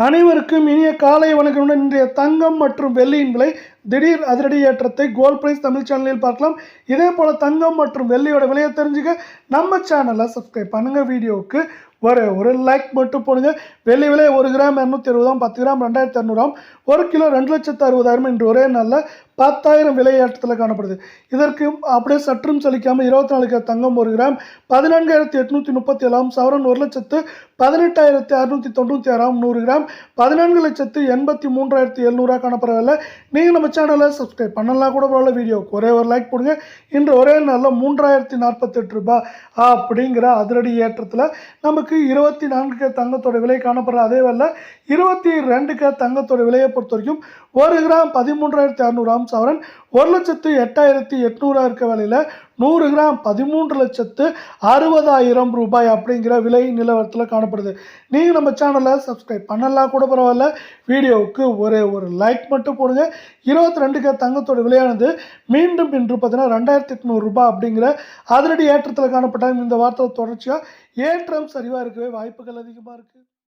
அனைவருக்கும் இனிய காலை வணக்கமுடன் இன்றைய தங்கம் மற்றும் வெள்ளியின் விலை திடீர் அதிரடி ஏற்றத்தை கோல்ட் பிரைஸ் தமிழ் சேனலில் பார்க்கலாம். இதே போல தங்கம் மற்றும் வெள்ளியோட விலையை தெரிஞ்சுக்க நம்ம சேனலை சப்ஸ்கிரைப் பண்ணுங்க. வீடியோவுக்கு ஒரு லைக் மட்டும் போடுங்க. வெள்ளி விலை 1 கிராம் 260, 10 கிராம் 2200, 1 கிலோ 2,60,000 என்று ஒரே நாளில் 10,000 விலை ஏற்றத்தில் காணப்படுது. இதற்கு அப்படியே சற்றும் சலிக்காமல் 24 கேரட் தங்கம் 1 கிராம் 14,837, சவரன் 1,18,696, 100 கிராம் 14,83,700 காணப்படவில்லை. நீங்கள் நம்ம சேனலை சப்ஸ்கிரைப் பண்ணலாம் கூட பரவாயில்ல. வீடியோவுக்கு ஒரு லைக் போடுங்க. இன்று ஒரே நாளில் 3,048 ரூபாய் அப்படிங்கிற அதிரடி ஏற்றத்தில் நமக்கு 24 கே தங்கத்தோட விலை காணப்படுற அதே வேலை 22 கே தங்கத்தோட விலையை பொறுத்த வரைக்கும் 1 கிராம் 13,600, சவரன் 1,08,800 இருக்க வேலையில் 100 கிராம் 13,60,000 ரூபாய் அப்படிங்கிற விலை நிலவரத்தில் காணப்படுது. நீங்கள் நம்ம சேனலை சப்ஸ்கிரைப் பண்ணலாம் கூட பரவாயில்ல. வீடியோவுக்கு ஒரு லைக் மட்டும் போடுங்க. 22 கே தங்கத்தோட விலையானது மீண்டும் இன்று பார்த்தீங்கன்னா 2,800 ரூபாய் அப்படிங்கிற அதிரடி ஏற்றத்தில் காணப்பட்டாங்க. இந்த வார்த்தை தொடர்ச்சியாக ஏற்றம் சரிவாக இருக்கவே வாய்ப்புகள் அதிகமாக இருக்குது.